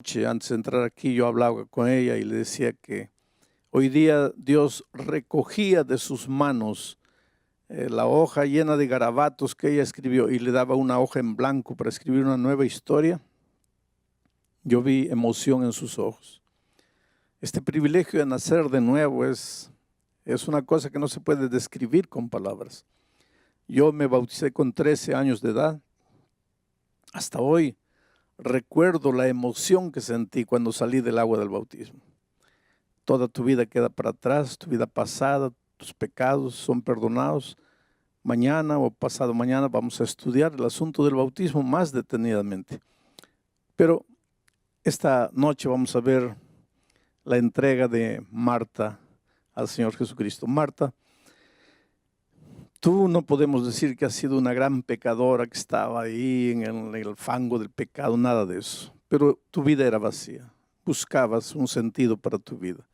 Antes de entrar aquí yo hablaba con ella y le decía que hoy día Dios recogía de sus manos la hoja llena de garabatos que ella escribió y le daba una hoja en blanco para escribir una nueva historia. Yo vi emoción en sus ojos. Este privilegio de nacer de nuevo es una cosa que no se puede describir con palabras. Yo me bauticé con 13 años de edad. Hasta hoy recuerdo la emoción que sentí cuando salí del agua del bautismo. Toda tu vida queda para atrás, tu vida pasada, tus pecados son perdonados. Mañana o pasado mañana vamos a estudiar el asunto del bautismo más detenidamente. Pero esta noche vamos a ver la entrega de Marta al Señor Jesucristo. Marta, tú no podemos decir que has sido una gran pecadora que estaba ahí en el fango del pecado, nada de eso. Pero tu vida era vacía. Buscabas un sentido para tu vida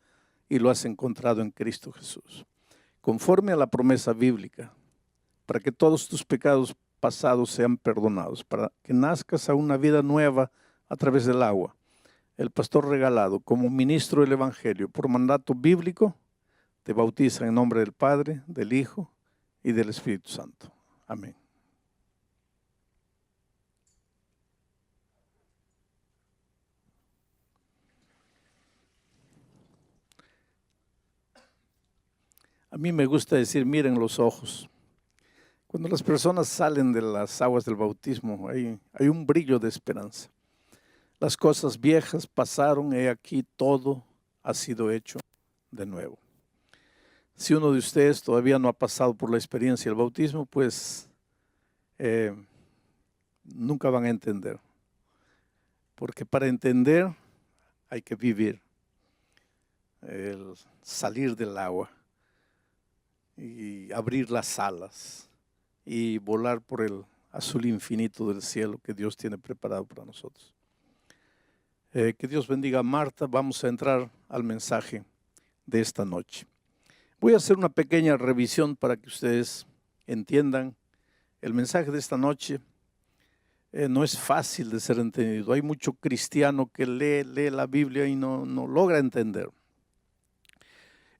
y lo has encontrado en Cristo Jesús. Conforme a la promesa bíblica, para que todos tus pecados pasados sean perdonados, para que nazcas a una vida nueva a través del agua. El pastor regalado, como ministro del Evangelio, por mandato bíblico, te bautiza en nombre del Padre, del Hijo y del Espíritu Santo. Amén. A mí me gusta decir, miren los ojos. Cuando las personas salen de las aguas del bautismo, hay un brillo de esperanza. Las cosas viejas pasaron, he aquí todo ha sido hecho de nuevo. Si uno de ustedes todavía no ha pasado por la experiencia del bautismo, pues nunca van a entender. Porque para entender hay que vivir, el salir del agua y abrir las alas y volar por el azul infinito del cielo que Dios tiene preparado para nosotros. Que Dios bendiga a Marta. Vamos a entrar al mensaje de esta noche. Voy a hacer una pequeña revisión para que ustedes entiendan. El mensaje de esta noche no es fácil de ser entendido. Hay mucho cristiano que lee la Biblia y no logra entender.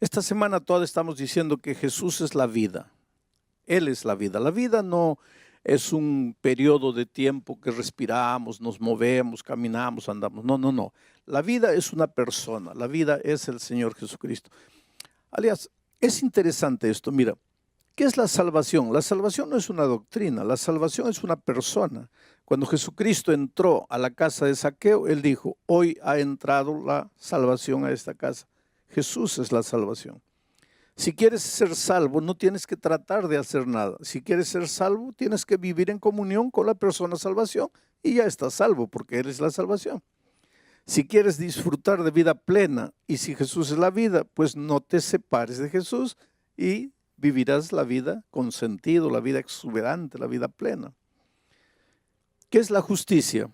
Esta semana toda estamos diciendo que Jesús es la vida. Él es la vida. La vida no es un periodo de tiempo que respiramos, nos movemos, caminamos, andamos. No. La vida es una persona. La vida es el Señor Jesucristo. Aliás, es interesante esto. Mira, ¿qué es la salvación? La salvación no es una doctrina. La salvación es una persona. Cuando Jesucristo entró a la casa de Zaqueo, Él dijo, hoy ha entrado la salvación a esta casa. Jesús es la salvación. Si quieres ser salvo, no tienes que tratar de hacer nada. Si quieres ser salvo, tienes que vivir en comunión con la persona salvación y ya estás salvo porque Él es la salvación. Si quieres disfrutar de vida plena y si Jesús es la vida, pues no te separes de Jesús y vivirás la vida con sentido, la vida exuberante, la vida plena. ¿Qué es la justicia?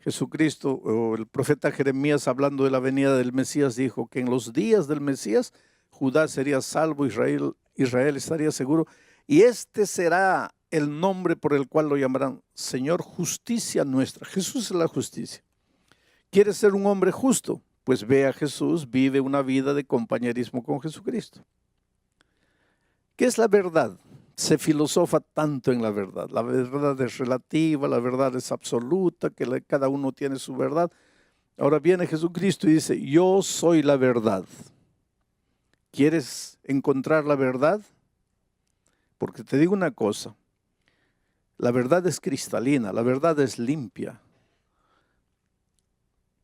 Jesucristo o el profeta Jeremías, hablando de la venida del Mesías, dijo que en los días del Mesías Judá sería salvo, Israel estaría seguro, y este será el nombre por el cual lo llamarán Señor Justicia Nuestra. Jesús es la justicia. ¿Quieres ser un hombre justo? Pues ve a Jesús, vive una vida de compañerismo con Jesucristo. ¿Qué es la verdad? Se filosofa tanto en la verdad. La verdad es relativa, la verdad es absoluta, que cada uno tiene su verdad. Ahora viene Jesucristo y dice, yo soy la verdad. ¿Quieres encontrar la verdad? Porque te digo una cosa, la verdad es cristalina, la verdad es limpia,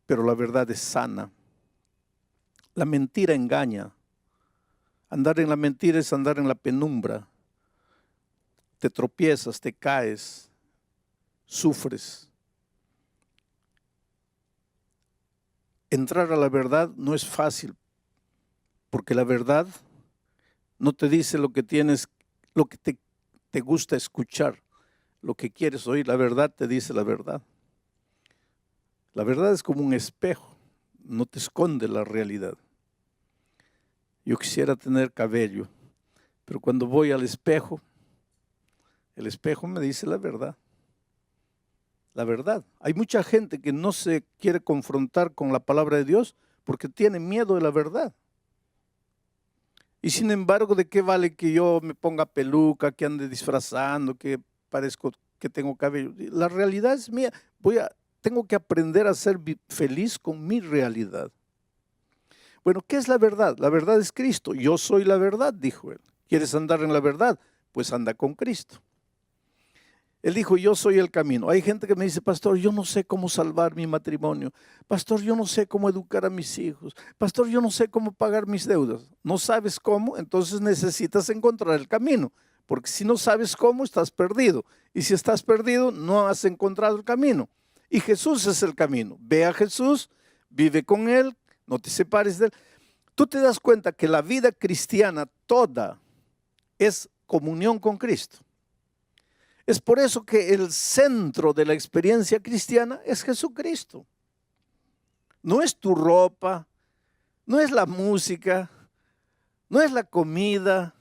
pero la verdad es sana. La mentira engaña. Andar en la mentira es andar en la penumbra. Te tropiezas, te caes, sufres. Entrar a la verdad no es fácil, porque la verdad no te dice lo que tienes, lo que te gusta escuchar, lo que quieres oír. La verdad te dice la verdad. La verdad es como un espejo, no te esconde la realidad. Yo quisiera tener cabello, pero cuando voy al espejo, el espejo me dice la verdad. la verdad. Hay mucha gente que no se quiere confrontar con la palabra de Dios porque tiene miedo de la verdad. Y sin embargo, ¿de qué vale que yo me ponga peluca, que ande disfrazando, que parezco que tengo cabello? La realidad es mía. Tengo que aprender a ser feliz con mi realidad. Bueno, ¿qué es la verdad? La verdad es Cristo. Yo soy la verdad, dijo él. ¿Quieres andar en la verdad? Pues anda con Cristo. Él dijo, yo soy el camino. Hay gente que me dice, pastor, yo no sé cómo salvar mi matrimonio. Pastor, yo no sé cómo educar a mis hijos. Pastor, yo no sé cómo pagar mis deudas. ¿No sabes cómo? Entonces necesitas encontrar el camino. Porque si no sabes cómo, estás perdido. Y si estás perdido, no has encontrado el camino. Y Jesús es el camino. Ve a Jesús, vive con Él, no te separes de Él. Tú te das cuenta que la vida cristiana toda es comunión con Cristo. Es por eso que el centro de la experiencia cristiana es Jesucristo. No es tu ropa, no es la música, no es la comida,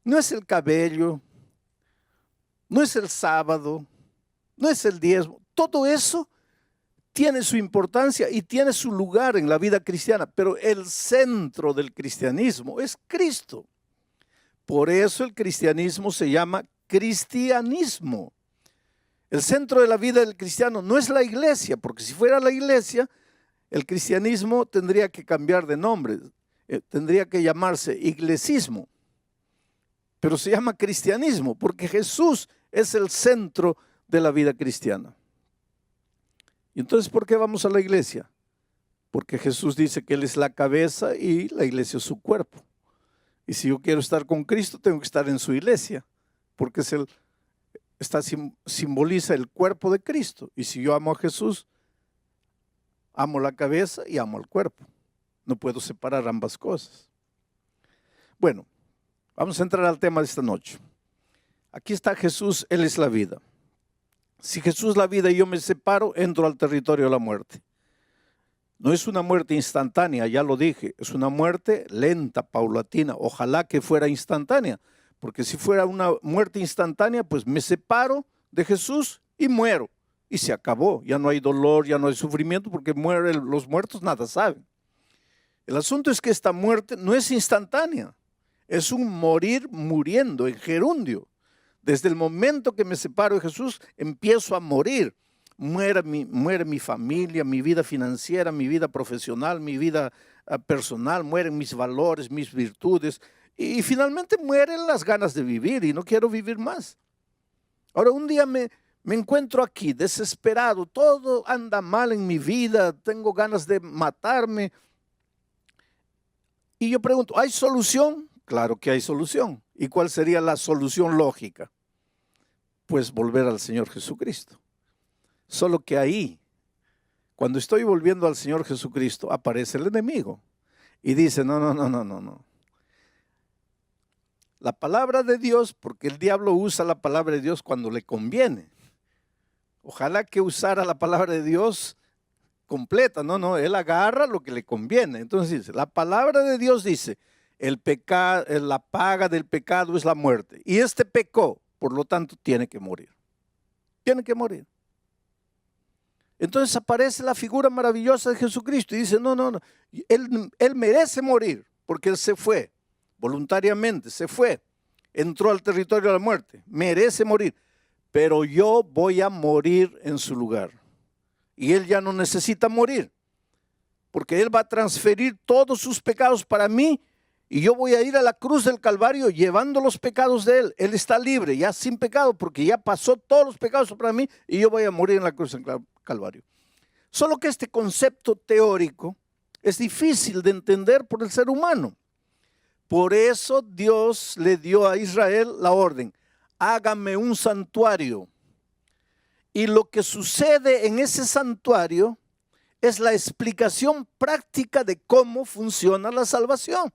no es el cabello, no es el sábado, no es el diezmo. Todo eso tiene su importancia y tiene su lugar en la vida cristiana, pero el centro del cristianismo es Cristo. Por eso el cristianismo se llama cristianismo. El centro de la vida del cristiano no es la iglesia, porque si fuera la iglesia, el cristianismo tendría que cambiar de nombre, tendría que llamarse iglesismo, pero se llama cristianismo porque Jesús es el centro de la vida cristiana. Y entonces, ¿por qué vamos a la iglesia? Porque Jesús dice que Él es la cabeza y la iglesia es su cuerpo. Y si yo quiero estar con Cristo, tengo que estar en su iglesia, porque simboliza el cuerpo de Cristo. Y si yo amo a Jesús, amo la cabeza y amo el cuerpo. No puedo separar ambas cosas. Bueno, vamos a entrar al tema de esta noche. Aquí está Jesús, Él es la vida. Si Jesús es la vida y yo me separo, entro al territorio de la muerte. No es una muerte instantánea, ya lo dije, es una muerte lenta, paulatina. Ojalá que fuera instantánea, porque si fuera una muerte instantánea, pues me separo de Jesús y muero. Y se acabó, ya no hay dolor, ya no hay sufrimiento, porque los muertos nada saben. El asunto es que esta muerte no es instantánea, es un morir muriendo en gerundio. Desde el momento que me separo de Jesús, empiezo a morir. Muere mi familia, mi vida financiera, mi vida profesional, mi vida personal, mueren mis valores, mis virtudes y finalmente mueren las ganas de vivir y no quiero vivir más. Ahora un día me encuentro aquí desesperado, todo anda mal en mi vida, tengo ganas de matarme y yo pregunto, ¿hay solución? Claro que hay solución. ¿Y cuál sería la solución lógica? Pues volver al Señor Jesucristo. Solo que ahí, cuando estoy volviendo al Señor Jesucristo, aparece el enemigo y dice, no. La palabra de Dios, porque el diablo usa la palabra de Dios cuando le conviene. Ojalá que usara la palabra de Dios completa, no, él agarra lo que le conviene. Entonces dice, la palabra de Dios dice, la paga del pecado es la muerte. Y este pecó, por lo tanto tiene que morir. Tiene que morir. Entonces aparece la figura maravillosa de Jesucristo y dice, no, él merece morir porque Él se fue, voluntariamente se fue, entró al territorio de la muerte, merece morir, pero yo voy a morir en su lugar. Y Él ya no necesita morir, porque Él va a transferir todos sus pecados para mí y yo voy a ir a la cruz del Calvario llevando los pecados de Él. Él está libre, ya sin pecado, porque ya pasó todos los pecados para mí y yo voy a morir en la cruz del Calvario. Solo que este concepto teórico es difícil de entender por el ser humano. Por eso Dios le dio a Israel la orden, hágame un santuario. Y lo que sucede en ese santuario es la explicación práctica de cómo funciona la salvación.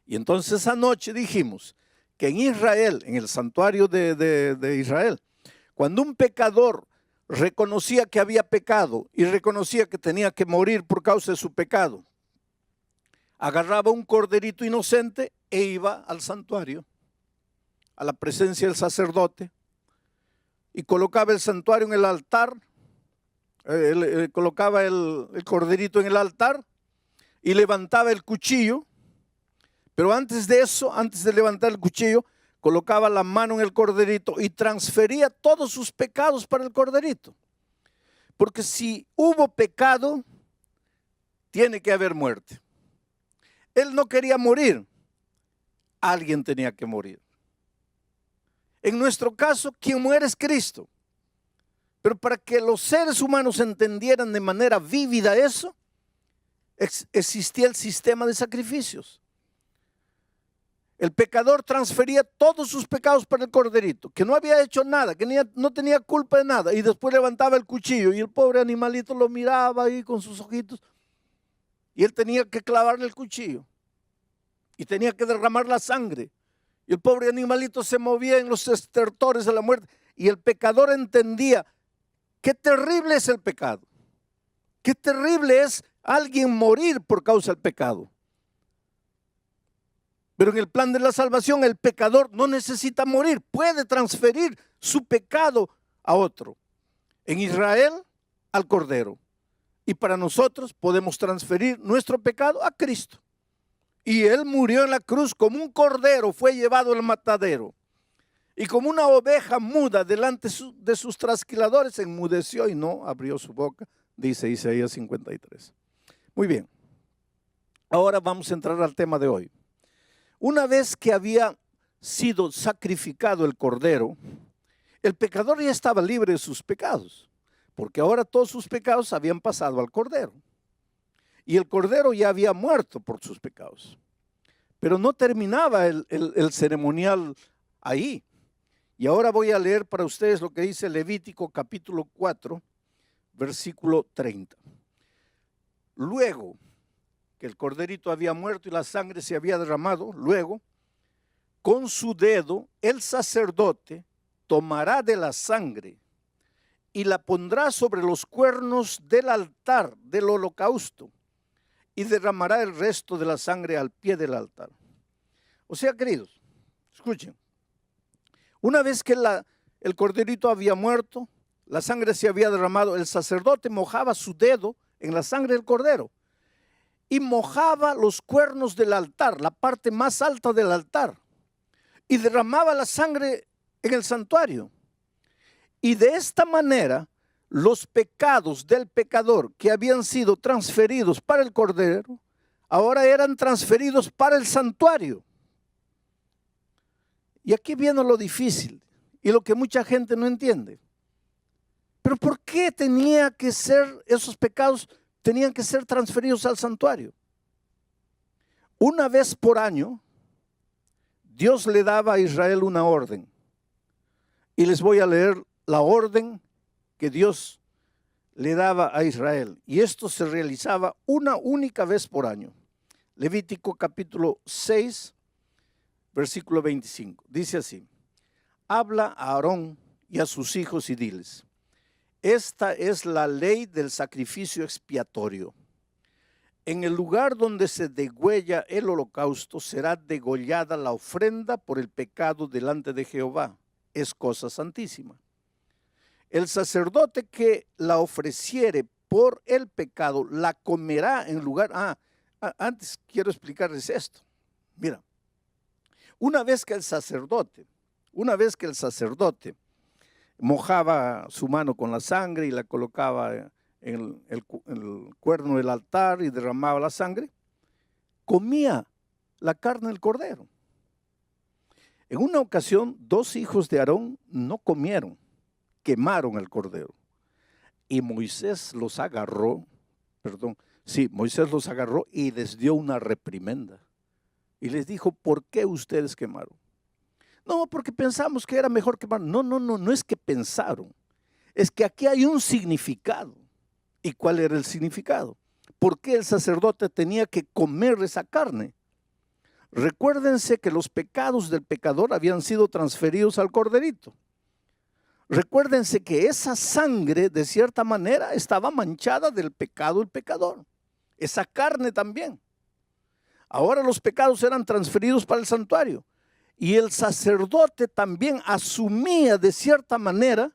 Y entonces anoche dijimos que en Israel, en el santuario de Israel, cuando un pecador reconocía que había pecado y reconocía que tenía que morir por causa de su pecado, agarraba un corderito inocente e iba al santuario, a la presencia del sacerdote, y colocaba el santuario en el altar, colocaba el corderito en el altar y levantaba el cuchillo. Pero antes de eso, antes de levantar el cuchillo, colocaba la mano en el corderito y transfería todos sus pecados para el corderito. Porque si hubo pecado, tiene que haber muerte. Él no quería morir, alguien tenía que morir. En nuestro caso, quien muere es Cristo. Pero para que los seres humanos entendieran de manera vívida eso, existía el sistema de sacrificios. El pecador transfería todos sus pecados para el corderito, que no había hecho nada, que no tenía culpa de nada, y después levantaba el cuchillo y el pobre animalito lo miraba ahí con sus ojitos y él tenía que clavarle el cuchillo y tenía que derramar la sangre y el pobre animalito se movía en los estertores de la muerte y el pecador entendía qué terrible es el pecado, qué terrible es alguien morir por causa del pecado. Pero en el plan de la salvación el pecador no necesita morir, puede transferir su pecado a otro. En Israel al Cordero. Y para nosotros podemos transferir nuestro pecado a Cristo. Y Él murió en la cruz como un cordero, fue llevado al matadero. Y como una oveja muda delante de sus trasquiladores, enmudeció y no abrió su boca, dice Isaías 53. Muy bien, ahora vamos a entrar al tema de hoy. Una vez que había sido sacrificado el cordero, el pecador ya estaba libre de sus pecados, porque ahora todos sus pecados habían pasado al cordero. Y el cordero ya había muerto por sus pecados. Pero no terminaba el ceremonial ahí. Y ahora voy a leer para ustedes lo que dice Levítico capítulo 4, versículo 30. Luego que el corderito había muerto y la sangre se había derramado, luego, con su dedo, el sacerdote tomará de la sangre y la pondrá sobre los cuernos del altar del holocausto y derramará el resto de la sangre al pie del altar. O sea, queridos, escuchen, una vez que el corderito había muerto, la sangre se había derramado, el sacerdote mojaba su dedo en la sangre del cordero y mojaba los cuernos del altar, la parte más alta del altar, y derramaba la sangre en el santuario. Y de esta manera, los pecados del pecador que habían sido transferidos para el cordero, ahora eran transferidos para el santuario. Y aquí viene lo difícil y lo que mucha gente no entiende. Pero ¿por qué tenía que ser esos pecados? Tenían que ser transferidos al santuario. Una vez por año, Dios le daba a Israel una orden. Y les voy a leer la orden que Dios le daba a Israel. Y esto se realizaba una única vez por año. Levítico capítulo 6, versículo 25. Dice así: habla a Aarón y a sus hijos y diles: esta es la ley del sacrificio expiatorio. En el lugar donde se degüella el holocausto será degollada la ofrenda por el pecado delante de Jehová. Es cosa santísima. El sacerdote que la ofreciere por el pecado la comerá en lugar. Antes quiero explicarles esto. Mira, una vez que el sacerdote mojaba su mano con la sangre y la colocaba en el cuerno del altar y derramaba la sangre, comía la carne del cordero. En una ocasión, 2 hijos de Aarón no comieron, quemaron el cordero. Y Moisés los agarró y les dio una reprimenda. Y les dijo: ¿por qué ustedes quemaron? No, porque pensamos que era mejor quemar. No es que pensaron. Es que aquí hay un significado. ¿Y cuál era el significado? ¿Por qué el sacerdote tenía que comer esa carne? Recuérdense que los pecados del pecador habían sido transferidos al corderito. Recuérdense que esa sangre, de cierta manera, estaba manchada del pecado del pecador. Esa carne también. Ahora los pecados eran transferidos para el santuario. Y el sacerdote también asumía de cierta manera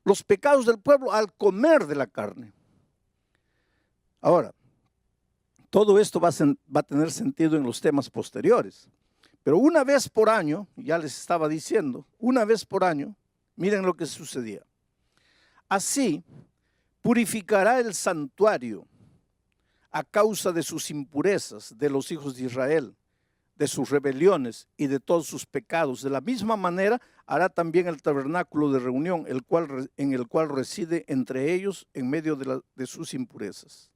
los pecados del pueblo al comer de la carne. Ahora, todo esto va a tener sentido en los temas posteriores. Pero una vez por año, ya les estaba diciendo, una vez por año, miren lo que sucedía. Así purificará el santuario a causa de sus impurezas de los hijos de Israel, de sus rebeliones y de todos sus pecados. De la misma manera hará también el tabernáculo de reunión, en el cual reside entre ellos en medio de sus impurezas.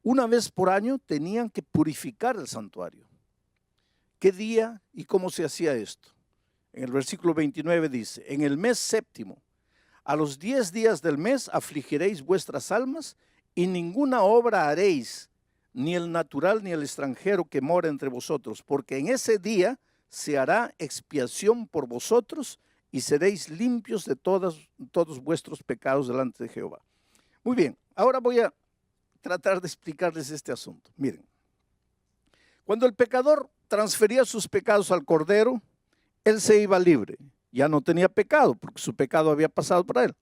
Una vez por año tenían que purificar el santuario. ¿Qué día y cómo se hacía esto? En el versículo 29 dice, en el mes séptimo, a los 10 días del mes afligiréis vuestras almas y ninguna obra haréis, ni el natural ni el extranjero que mora entre vosotros, porque en ese día se hará expiación por vosotros y seréis limpios de todos vuestros pecados delante de Jehová. Muy bien, ahora voy a tratar de explicarles este asunto. Miren, cuando el pecador transfería sus pecados al Cordero, él se iba libre. Ya no tenía pecado porque su pecado había pasado para él.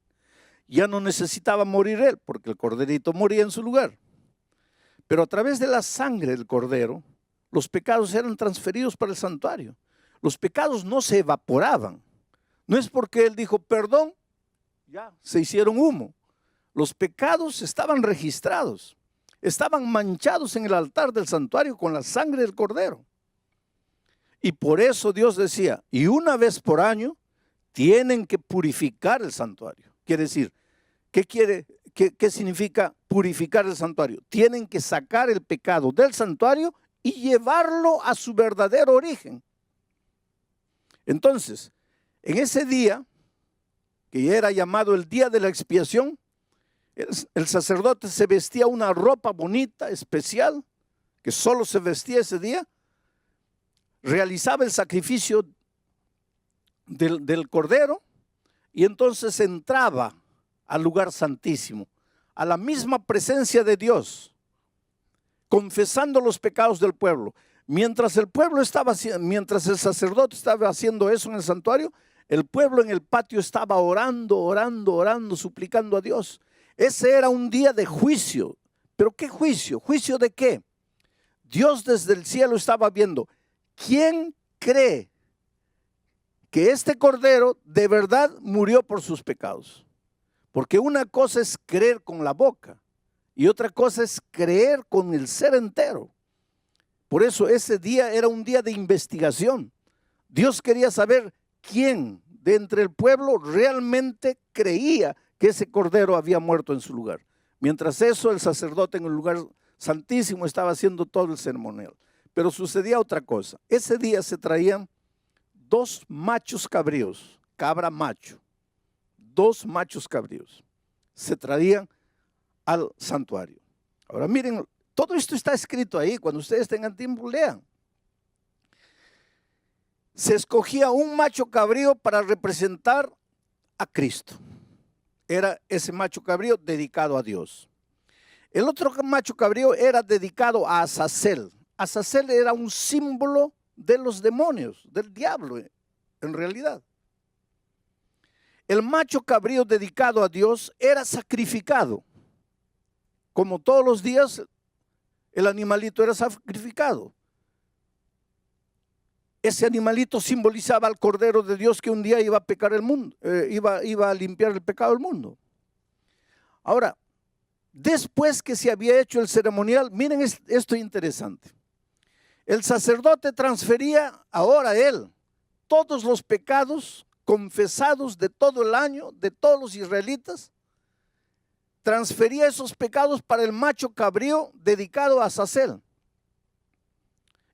Ya no necesitaba morir él porque el corderito moría en su lugar. Pero a través de la sangre del Cordero, los pecados eran transferidos para el santuario. Los pecados no se evaporaban. No es porque él dijo, perdón, ya se hicieron humo. Los pecados estaban registrados, estaban manchados en el altar del santuario con la sangre del Cordero. Y por eso Dios decía, y una vez por año tienen que purificar el santuario. Quiere decir, ¿qué significa purificar el santuario? Tienen que sacar el pecado del santuario y llevarlo a su verdadero origen. Entonces, en ese día, que era llamado el día de la expiación, el sacerdote se vestía una ropa bonita, especial, que solo se vestía ese día, realizaba el sacrificio del cordero y entonces entraba al lugar santísimo, a la misma presencia de Dios, confesando los pecados del pueblo. Mientras el sacerdote estaba haciendo eso en el santuario, el pueblo en el patio estaba orando, suplicando a Dios. Ese era un día de juicio. ¿Pero qué juicio? ¿Juicio de qué? Dios desde el cielo estaba viendo, ¿quién cree que este cordero de verdad murió por sus pecados? Porque una cosa es creer con la boca y otra cosa es creer con el ser entero. Por eso ese día era un día de investigación. Dios quería saber quién de entre el pueblo realmente creía que ese cordero había muerto en su lugar. Mientras eso, el sacerdote en el lugar santísimo estaba haciendo todo el ceremonial. Pero sucedía otra cosa. Ese día se traían 2 machos cabríos, cabra macho, 2 machos cabríos, se traían al santuario. Ahora miren, todo esto está escrito ahí, cuando ustedes tengan tiempo lean. Se escogía un macho cabrío para representar a Cristo. Era ese macho cabrío dedicado a Dios. El otro macho cabrío era dedicado a Azazel. Azazel era un símbolo de los demonios, del diablo en realidad. El macho cabrío dedicado a Dios era sacrificado. Como todos los días, el animalito era sacrificado. Ese animalito simbolizaba al Cordero de Dios que un día iba a pecar el mundo, iba a limpiar el pecado del mundo. Ahora, después que se había hecho el ceremonial, miren esto interesante. El sacerdote transfería ahora a él todos los pecados confesados de todo el año, de todos los israelitas. Transfería esos pecados para el macho cabrío dedicado a Azazel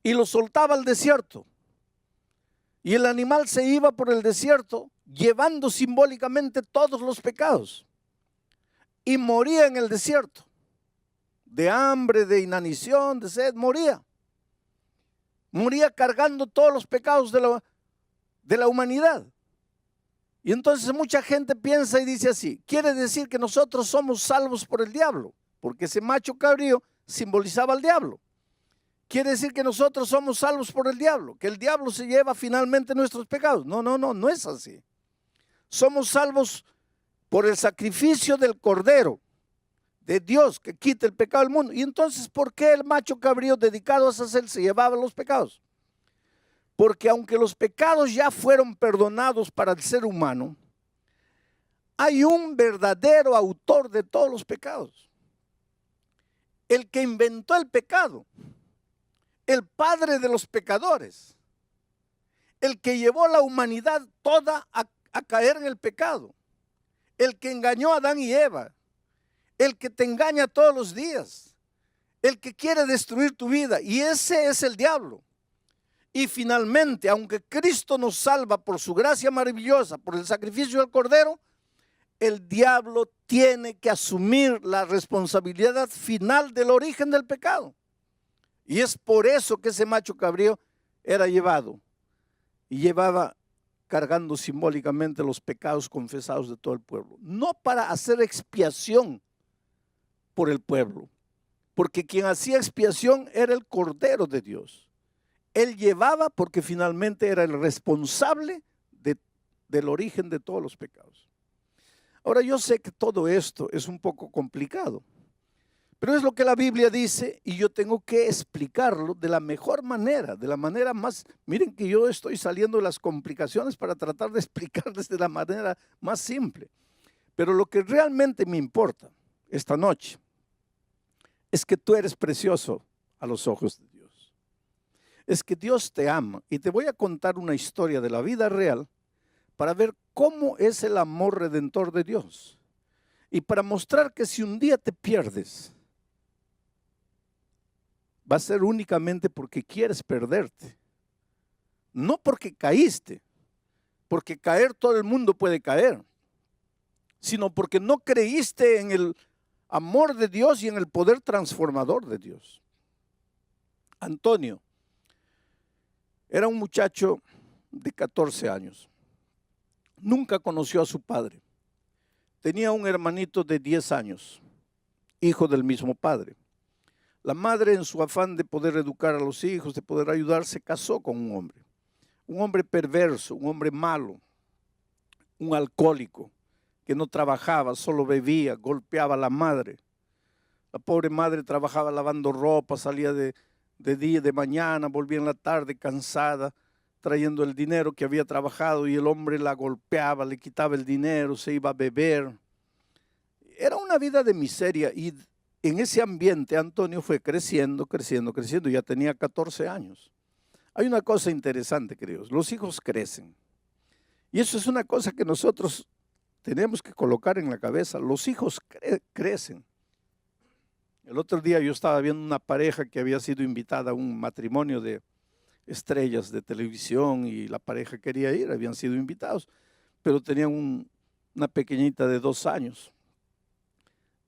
y lo soltaba al desierto. Y el animal se iba por el desierto llevando simbólicamente todos los pecados y moría en el desierto de hambre, de inanición, de sed, moría cargando todos los pecados de la humanidad. Y entonces mucha gente piensa y dice así, quiere decir que nosotros somos salvos por el diablo, porque ese macho cabrío simbolizaba al diablo. Quiere decir que nosotros somos salvos por el diablo, que el diablo se lleva finalmente nuestros pecados. No es así. Somos salvos por el sacrificio del Cordero de Dios que quita el pecado del mundo. Y entonces, ¿por qué el macho cabrío dedicado a hacer se llevaba los pecados? Porque aunque los pecados ya fueron perdonados para el ser humano, hay un verdadero autor de todos los pecados. El que inventó el pecado, el padre de los pecadores, el que llevó a la humanidad toda a caer en el pecado, el que engañó a Adán y Eva, el que te engaña todos los días, el que quiere destruir tu vida, y ese es el diablo. Y finalmente, aunque Cristo nos salva por su gracia maravillosa, por el sacrificio del Cordero, el diablo tiene que asumir la responsabilidad final del origen del pecado. Y es por eso que ese macho cabrío era llevado y llevaba cargando simbólicamente los pecados confesados de todo el pueblo. No para hacer expiación por el pueblo, porque quien hacía expiación era el Cordero de Dios. Él llevaba porque finalmente era el responsable del origen de todos los pecados. Ahora yo sé que todo esto es un poco complicado, pero es lo que la Biblia dice y yo tengo que explicarlo de la mejor manera, de la manera más, miren que yo estoy saliendo de las complicaciones para tratar de explicarles de la manera más simple. Pero lo que realmente me importa esta noche es que tú eres precioso a los ojos de Dios. Es que Dios te ama y te voy a contar una historia de la vida real para ver cómo es el amor redentor de Dios y para mostrar que si un día te pierdes, va a ser únicamente porque quieres perderte, no porque caíste, porque caer todo el mundo puede caer, sino porque no creíste en el amor de Dios y en el poder transformador de Dios. Antonio era un muchacho de 14 años. Nunca conoció a su padre. Tenía un hermanito de 10 años, hijo del mismo padre. La madre, en su afán de poder educar a los hijos, de poder ayudar, se casó con un hombre perverso, un hombre malo, un alcohólico, que no trabajaba, solo bebía, golpeaba a la madre. La pobre madre trabajaba lavando ropa, salía de día, de mañana, volvía en la tarde cansada, trayendo el dinero que había trabajado y el hombre la golpeaba, le quitaba el dinero, se iba a beber. Era una vida de miseria y en ese ambiente Antonio fue creciendo, ya tenía 14 años. Hay una cosa interesante, queridos, los hijos crecen y eso es una cosa que nosotros tenemos que colocar en la cabeza, los hijos crecen. El otro día yo estaba viendo una pareja que había sido invitada a un matrimonio de estrellas de televisión y la pareja quería ir, habían sido invitados, pero tenían una pequeñita de 2 años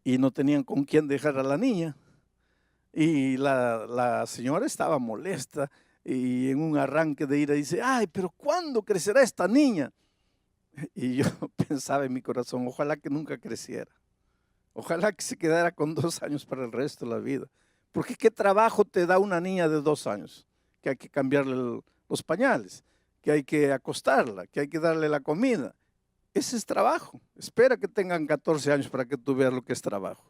y no tenían con quién dejar a la niña. Y la señora estaba molesta y en un arranque de ira dice, ay, pero ¿cuándo crecerá esta niña? Y yo pensaba en mi corazón, ojalá que nunca creciera. Ojalá que se quedara con 2 años para el resto de la vida. Porque ¿qué trabajo te da una niña de 2 años? Que hay que cambiarle los pañales, que hay que acostarla, que hay que darle la comida. Ese es trabajo. Espera que tengan 14 años para que tú veas lo que es trabajo.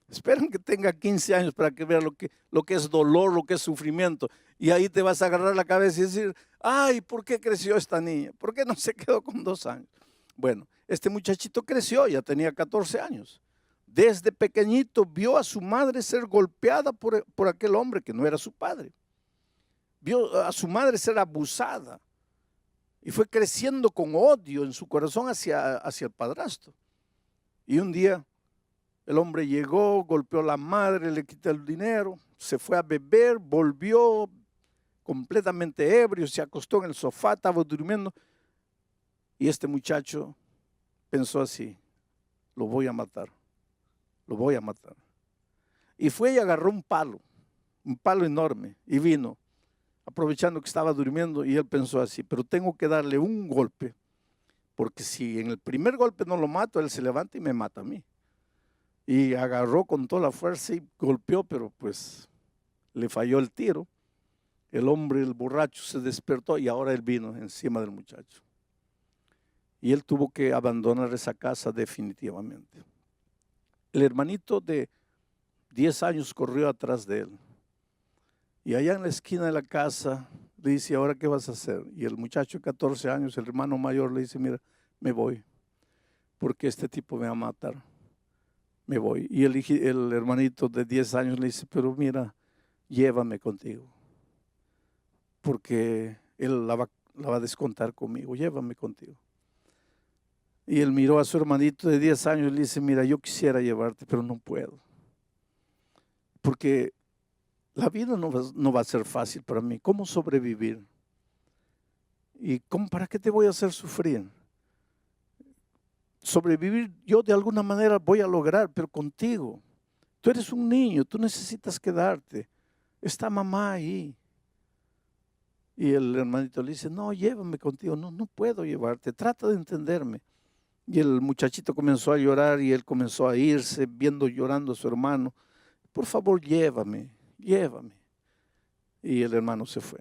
Esperan que tenga 15 años para que veas lo que es dolor, lo que es sufrimiento. Y ahí te vas a agarrar la cabeza y decir, ay, ¿por qué creció esta niña? ¿Por qué no se quedó con 2 años? Bueno, este muchachito creció, ya tenía 14 años. Desde pequeñito vio a su madre ser golpeada por aquel hombre que no era su padre. Vio a su madre ser abusada y fue creciendo con odio en su corazón hacia el padrastro. Y un día el hombre llegó, golpeó a la madre, le quitó el dinero, se fue a beber, volvió completamente ebrio, se acostó en el sofá, estaba durmiendo. Y este muchacho pensó así, lo voy a matar. Lo voy a matar. Y fue y agarró un palo enorme y vino, aprovechando que estaba durmiendo y él pensó así, pero tengo que darle un golpe, porque si en el primer golpe no lo mato, él se levanta y me mata a mí. Y agarró con toda la fuerza y golpeó, pero pues le falló el tiro. El hombre, el borracho, se despertó y ahora él vino encima del muchacho. y él tuvo que abandonar esa casa definitivamente. El hermanito de 10 años corrió atrás de él. Y allá en la esquina de la casa le dice, ¿ahora qué vas a hacer? Y el muchacho de 14 años, el hermano mayor, le dice, mira, me voy, porque este tipo me va a matar. Me voy. Y el hermanito de 10 años le dice, pero mira, llévame contigo, porque él la va a descontar conmigo, llévame contigo. Y él miró a su hermanito de 10 años y le dice, mira, yo quisiera llevarte, pero no puedo. Porque la vida no va a ser fácil para mí. ¿Cómo sobrevivir? ¿Y para qué te voy a hacer sufrir? Sobrevivir yo de alguna manera voy a lograr, pero contigo. Tú eres un niño, tú necesitas quedarte. Está mamá ahí. Y el hermanito le dice, no, llévame contigo. No, no puedo llevarte, trata de entenderme. Y el muchachito comenzó a llorar y él comenzó a irse, viendo llorando a su hermano. Por favor, llévame, llévame. Y el hermano se fue.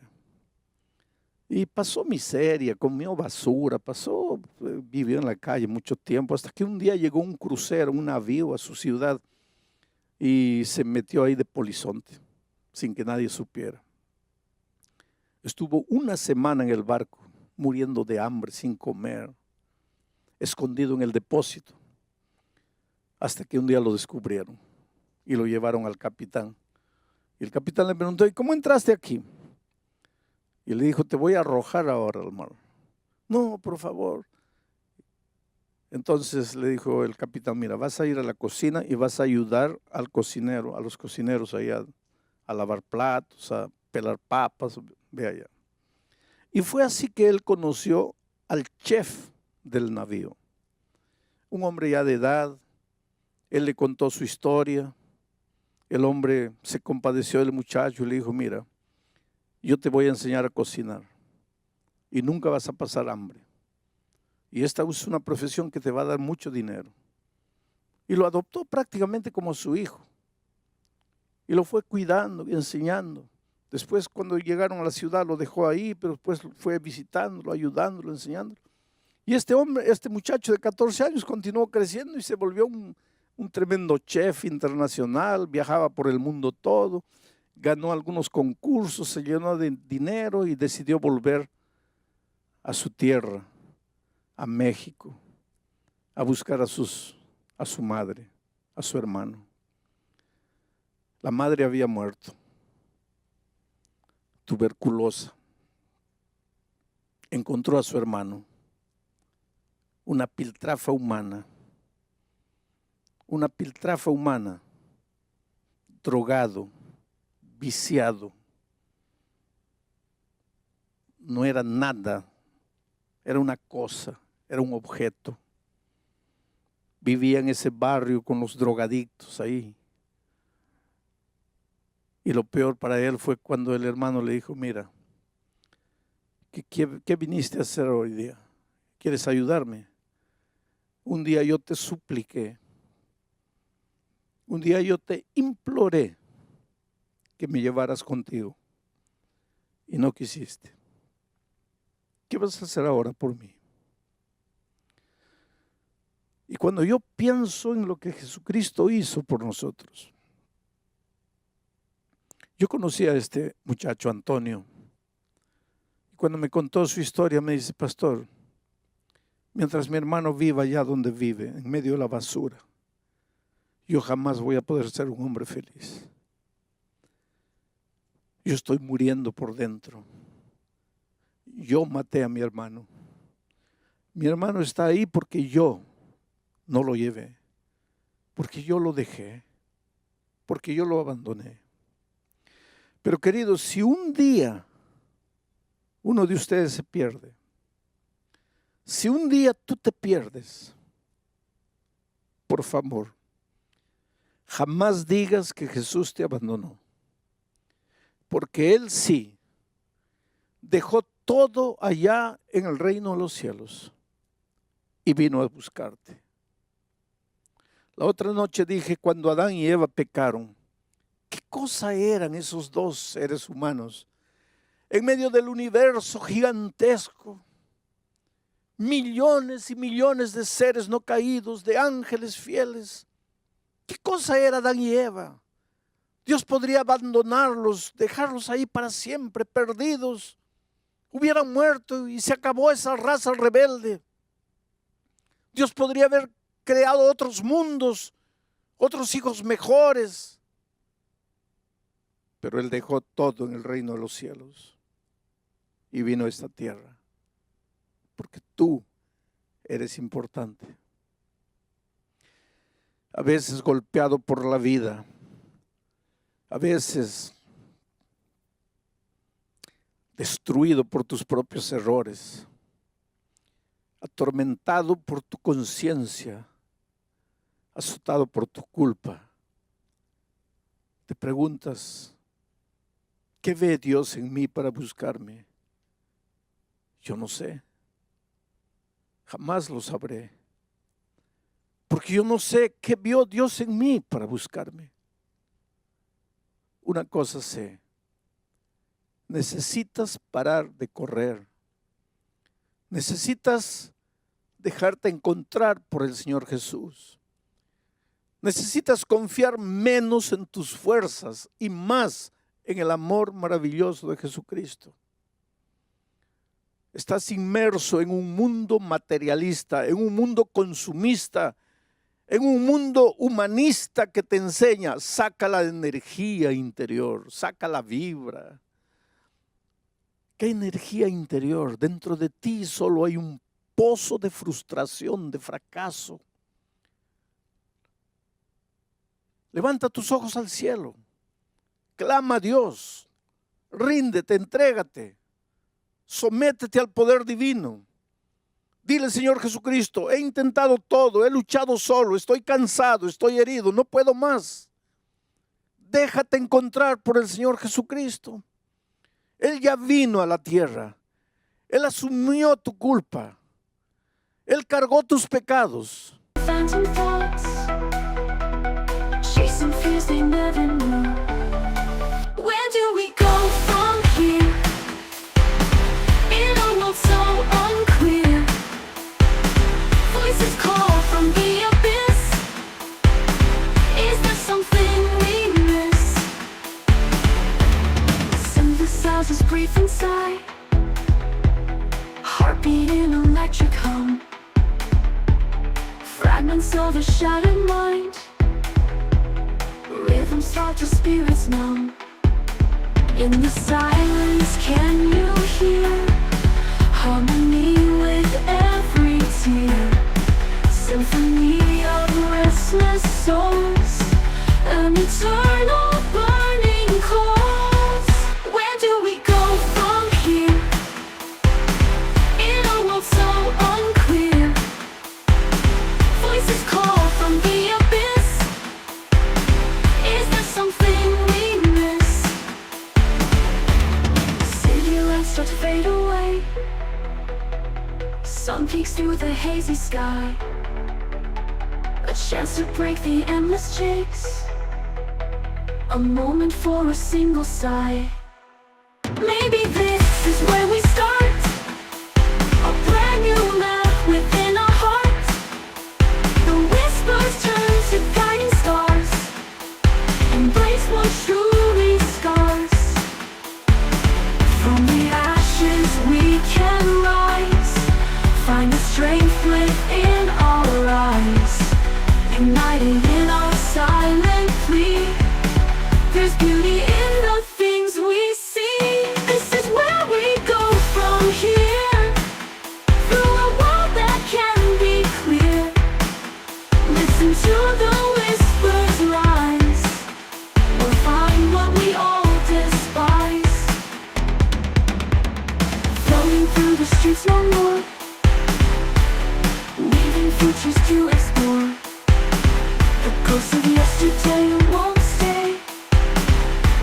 Y pasó miseria, comió basura, vivió en la calle mucho tiempo, hasta que un día llegó un crucero, un navío a su ciudad y se metió ahí de polizonte, sin que nadie supiera. Estuvo una semana en el barco, muriendo de hambre, sin comer, escondido en el depósito, hasta que un día lo descubrieron y lo llevaron al capitán. Y el capitán le preguntó, ¿y cómo entraste aquí? Y le dijo, te voy a arrojar ahora al mar. No, por favor. Entonces le dijo el capitán, mira, vas a ir a la cocina y vas a ayudar al cocinero, a los cocineros allá, a lavar platos, a pelar papas, ve allá. Y fue así que él conoció al chef del navío, un hombre ya de edad. Él le contó su historia. El hombre se compadeció del muchacho y le dijo, mira, yo te voy a enseñar a cocinar y nunca vas a pasar hambre. Y esta es una profesión que te va a dar mucho dinero. Y lo adoptó prácticamente como su hijo. Y lo fue cuidando y enseñando. Después, cuando llegaron a la ciudad, lo dejó ahí, pero después fue visitándolo, ayudándolo, enseñándolo. Y este muchacho de 14 años continuó creciendo y se volvió un tremendo chef internacional, viajaba por el mundo todo, ganó algunos concursos, se llenó de dinero y decidió volver a su tierra, a México, a buscar a su madre, a su hermano. La madre había muerto, tuberculosa. Encontró a su hermano, una piltrafa humana, drogado, viciado. No era nada, era una cosa, era un objeto. Vivía en ese barrio con los drogadictos ahí. Y lo peor para él fue cuando el hermano le dijo, mira, ¿qué viniste a hacer hoy día? ¿Quieres ayudarme? Un día yo te supliqué, un día yo te imploré que me llevaras contigo y no quisiste. ¿Qué vas a hacer ahora por mí? Y cuando yo pienso en lo que Jesucristo hizo por nosotros, yo conocí a este muchacho Antonio. Y cuando me contó su historia me dice, pastor, mientras mi hermano viva allá donde vive, en medio de la basura, yo jamás voy a poder ser un hombre feliz. Yo estoy muriendo por dentro. Yo maté a mi hermano. Mi hermano está ahí porque yo no lo llevé, porque yo lo dejé, porque yo lo abandoné. Pero queridos, si un día uno de ustedes se pierde, si un día tú te pierdes, por favor, jamás digas que Jesús te abandonó, porque Él sí dejó todo allá en el reino de los cielos y vino a buscarte. La otra noche dije, cuando Adán y Eva pecaron, ¿qué cosa eran esos dos seres humanos en medio del universo gigantesco? millones y millones de seres no caídos, de ángeles fieles. ¿Qué cosa era Adán y Eva? Dios podría abandonarlos, dejarlos ahí para siempre, perdidos. Hubieran muerto y se acabó esa raza rebelde. Dios podría haber creado otros mundos, otros hijos mejores. Pero Él dejó todo en el reino de los cielos y vino a esta tierra. Porque tú eres importante. A veces golpeado por la vida, a veces destruido por tus propios errores, atormentado por tu conciencia, azotado por tu culpa. Te preguntas, ¿qué ve Dios en mí para buscarme? Yo no sé. Jamás lo sabré. Porque yo no sé qué vio Dios en mí para buscarme. Una cosa sé. Necesitas parar de correr. Necesitas dejarte encontrar por el Señor Jesús. Necesitas confiar menos en tus fuerzas y más en el amor maravilloso de Jesucristo. Estás inmerso en un mundo materialista, en un mundo consumista, en un mundo humanista que te enseña, saca la energía interior, saca la vibra. ¿Qué energía interior? Dentro de ti solo hay un pozo de frustración, de fracaso. Levanta tus ojos al cielo, clama a Dios, ríndete, entrégate, sométete al poder divino. Dile, Señor Jesucristo, he intentado todo, he luchado solo, estoy cansado, estoy herido, no puedo más. Déjate encontrar por el Señor Jesucristo. Él ya vino a la tierra, Él asumió tu culpa, Él cargó tus pecados. Phantom thoughts, chasing fears they never knew. Where do we go from here? In a world so unclear, voices call from the abyss. Is there something we miss? Synthesizers brief inside, heartbeat in electric hum. Fragments of a shattered mind, rhythms start to spirits numb. In the silence, can you hear harmony with every tear? Symphony of restless souls, an eternal burning cause. Where do we go from here? In a world so unclear, voices call from the abyss. Is there something we miss? City lights start to fade away, sun peeks through the hazy sky. A chance to break the endless chase, a moment for a single sigh. Maybe this is where we start, a brand new map within our hearts. The whispers turn to guiding stars, embrace what truly scars. From the ashes we can rise, find the strength within our eyes. United in our silent plea, there's beauty in the things we see. This is where we go from here, through a world that can be clear. Listen to the whispers rise, or find what we all despise. Flowing through the streets no more, leaving futures to explore. The ghosts of yesterday won't stay.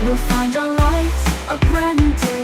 We'll find our light, a brand new day.